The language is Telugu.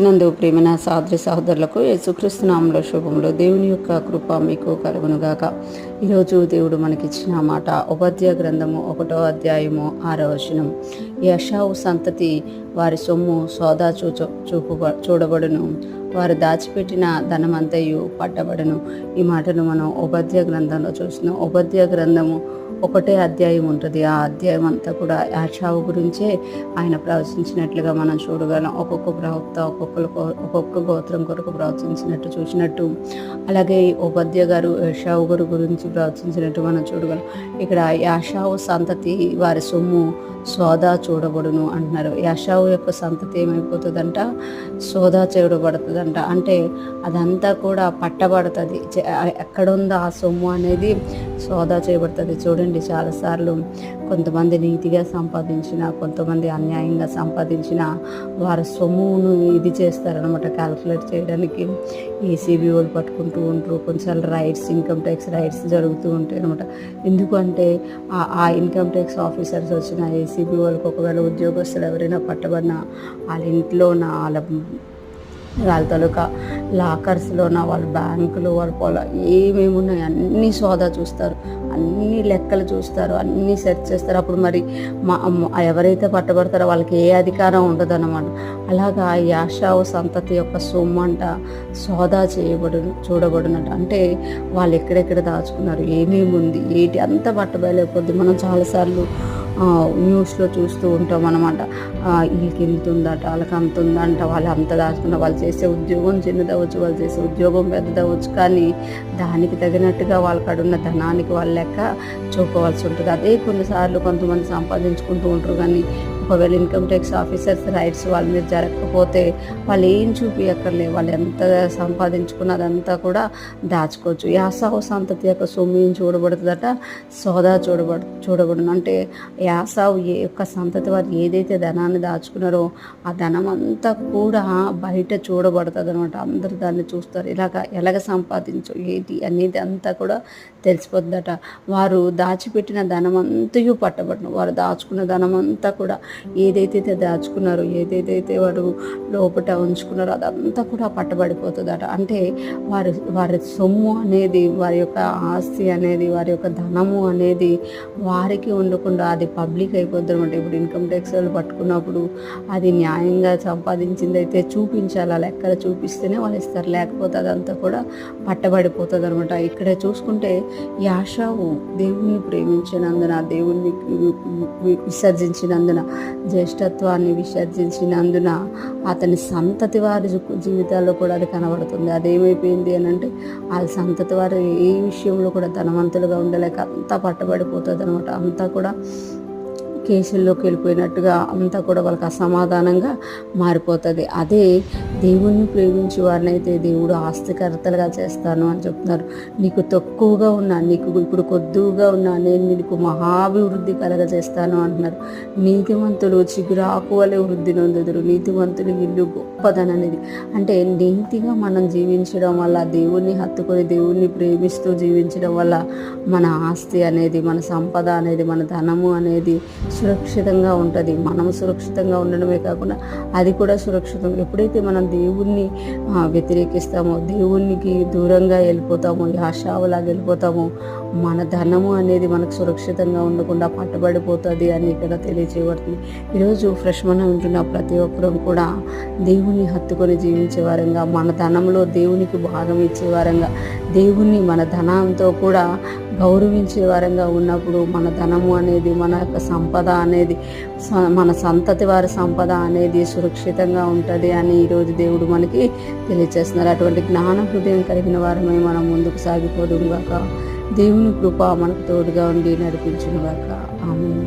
నందు ప్రేమైన సహోదరి సహోదరులకు యేసుక్రీస్తు నామములో శుభములు. దేవుని యొక్క కృప మీకు కలుగునుగాక. ఈరోజు దేవుడు మనకిచ్చిన మాట ఉపద్య గ్రంథము 1వ అధ్యాయము 6వ వచనం. యెషావు సంతతి వారి సొమ్ము సోదా చూడబడును, వారు దాచిపెట్టిన ధనమంతయు పట్టబడును. ఈ మాటను మనం ఉపద్య గ్రంథంలో చూస్తున్నాం. ఉపద్య గ్రంథము 1వ అధ్యాయం ఉంటుంది. ఆ అధ్యాయం అంతా కూడా యెషావు గురించే ఆయన ప్రవచించినట్లుగా మనం చూడగలం. ఒక్కొక్క ప్రవక్త ఒక్కొక్క గోత్రం కొరకు ప్రవచించినట్టు చూసినట్టు, అలాగే ఉపద్య గారు యెషావు గారు గురించి ప్రవచించినట్టు మనం చూడగలం. ఇక్కడ యెషావు సంతతి వారి సొమ్ము సోదా చూడబడును అంటున్నారు. యెషావు యొక్క సంతతి ఏమైపోతుందంట? సోదా చూడబడుతుందంట. అంటే అదంతా కూడా పట్టబడుతుంది. ఎక్కడుందో ఆ సొమ్ము అనేది సోదా చేయబడుతుంది. చూడండి, చాలాసార్లు కొంతమంది నీతిగా సంపాదించిన, కొంతమంది అన్యాయంగా సంపాదించిన వారి సొమ్మును ఇది చేస్తారనమాట. క్యాల్కులేట్ చేయడానికి ఏసీబీ వాళ్ళు పట్టుకుంటూ ఉంటారు. కొన్నిసార్లు రైట్స్, ఇన్కమ్ ట్యాక్స్ రైట్స్ జరుగుతూ ఉంటాయి అనమాట. ఎందుకంటే ఆ ఇన్కమ్ ట్యాక్స్ ఆఫీసర్స్ వచ్చిన ఏసీబీ వాళ్ళకి ఒకవేళ ఉద్యోగస్తులు ఎవరైనా పట్టబడిన వాళ్ళ ఇంట్లోన వాళ్ళ తాలూకా లాకర్స్లోన, వాళ్ళ బ్యాంకులు, వాళ్ళ పొలం ఏమేమి ఉన్నాయి అన్నీ సోదా చూస్తారు, అన్ని లెక్కలు చూస్తారు, అన్నీ సెర్చ్ చేస్తారు. అప్పుడు మరి ఎవరైతే పట్టబడతారో వాళ్ళకి ఏ అధికారం ఉండదు అన్నమాట. అలాగా యెషావు సంతతి యొక్క సొమ్ము అంట సోదా చూడబడునట. అంటే వాళ్ళు ఎక్కడెక్కడ దాచుకున్నారు, ఏమేమి ఉంది, ఏంటి అంతా పట్టబయలేకపోద్ది. మనం చాలాసార్లు న్యూస్లో చూస్తూ ఉంటాం అన్నమాట. వీళ్ళకి ఇంత ఉందట, వాళ్ళకి అంత ఉందంట, వాళ్ళు అంత దాచుకున్న. వాళ్ళు చేసే ఉద్యోగం చిన్నదవచ్చు, వాళ్ళు చేసే ఉద్యోగం పెద్దదవచ్చు, కానీ దానికి తగినట్టుగా వాళ్ళకి ఉన్న ధనానికి వాళ్ళ లెక్క చూపవలసి ఉంటుంది. అదే కొన్నిసార్లు కొంతమంది సంపాదించుకుంటూ ఉంటారు, కానీ ఒకవేళ ఇన్కమ్ ట్యాక్స్ ఆఫీసర్స్ రైట్స్ వాళ్ళ మీద జరగకపోతే వాళ్ళు ఏం చూపించక్కర్లేదు, వాళ్ళు ఎంత సంపాదించుకున్నదంతా కూడా దాచుకోవచ్చు. యెషావు సంతతి యొక్క సొమ్ము ఏం చూడబడుతుందట? సోదా చూడబడును. అంటే యెషావు యొక్క సంతతి వారు ఏదైతే ధనాన్ని దాచుకున్నారో ఆ ధనం అంతా కూడా బయట చూడబడుతుంది అనమాట. అందరూ దాన్ని చూస్తారు. ఎలాగ సంపాదించు ఏంటి అనేది అంతా కూడా తెలిసిపోతుందట. వారు దాచిపెట్టిన ధనం అంతయు పట్టబడును. వారు దాచుకున్న ధనం అంతా కూడా ఏదైతే దాచుకున్నారో, ఏదైతే వారు లోపల ఉంచుకున్నారో అదంతా కూడా పట్టబడిపోతుందట. అంటే వారి సొమ్ము అనేది, వారి యొక్క ఆస్తి అనేది, వారి యొక్క ధనము అనేది వారికి ఉండకుండా అది పబ్లిక్ అయిపోద్ది అనమాట. ఇప్పుడు ఇన్కమ్ ట్యాక్స్ వాళ్ళు పట్టుకున్నప్పుడు అది న్యాయంగా సంపాదించింది అయితే చూపించాలి, ఆ లెక్కలు చూపిస్తేనే వాళ్ళు ఇస్తారు, లేకపోతే అదంతా కూడా పట్టబడిపోతుంది అనమాట. ఇక్కడ చూసుకుంటే యెషావు దేవుణ్ణి ప్రేమించినందున, దేవుణ్ణి విసర్జించినందున, జ్యేష్ఠత్వాన్ని విసర్జించినందున అతని సంతతి వారి జీవితాల్లో కూడా అది కనబడుతుంది. అదేమైపోయింది అని అంటే వాళ్ళ సంతతి వారు ఏ విషయంలో కూడా ధనవంతులుగా ఉండలేక అంతా పట్టబడిపోతుంది అనమాట. అంతా కూడా కేసుల్లోకి వెళ్ళిపోయినట్టుగా అంతా కూడా వాళ్ళకి అసమాధానంగా మారిపోతుంది. అదే దేవుణ్ణి ప్రేమించి వారినైతే దేవుడు ఆస్తికర్తలుగా చేస్తాను అని చెప్తున్నారు. నీకు తక్కువగా ఉన్నా, నీకు ఇప్పుడు కొద్దుగా ఉన్నా నేను నీకు మహాభివృద్ధి కలగజేస్తాను అంటున్నారు. నీతిమంతులు చిగురాకు వలె వృద్ధి నొందుదురు, నీతిమంతులు ఇల్లు గొప్పదననేది. అంటే నీతిగా మనం జీవించడం వల్ల, దేవుణ్ణి హత్తుకొని దేవుణ్ణి ప్రేమిస్తూ జీవించడం వల్ల మన ఆస్తి అనేది, మన సంపద అనేది, మన ధనము అనేది సురక్షితంగా ఉంటుంది. మనం సురక్షితంగా ఉండడమే కాకుండా అది కూడా సురక్షితం. ఎప్పుడైతే మనం దేవుణ్ణి వ్యతిరేకిస్తామో, దేవునికి దూరంగా వెళ్ళిపోతామో, యెషావులాగా వెళ్ళిపోతామో, మన ధనము అనేది మనకు సురక్షితంగా ఉండకుండా పట్టబడిపోతుంది అని ఇక్కడ తెలియచేయబడుతుంది. ఈరోజు ఫ్రెష్ మనం ఉంటున్న ప్రతి ఒక్కరూ కూడా దేవుణ్ణి హత్తుకొని జీవించే వారంగా, మన ధనంలో దేవునికి భాగం ఇచ్చే వారంగా, దేవుణ్ణి మన ధనంతో కూడా గౌరవించే వారంగా ఉన్నప్పుడు మన ధనము అనేది, మన యొక్క సంపద అనేది, మన సంతతి వారి సంపద అనేది సురక్షితంగా ఉంటుంది అని ఈరోజు దేవుడు మనకి తెలియజేస్తున్నారు. అటువంటి జ్ఞాన హృదయం కలిగిన వారమై మనం ముందుకు సాగిపోదుగాక. దేవుని కృప మనకు తోడుగా ఉండి నడిపించుగాక. ఆమేన్.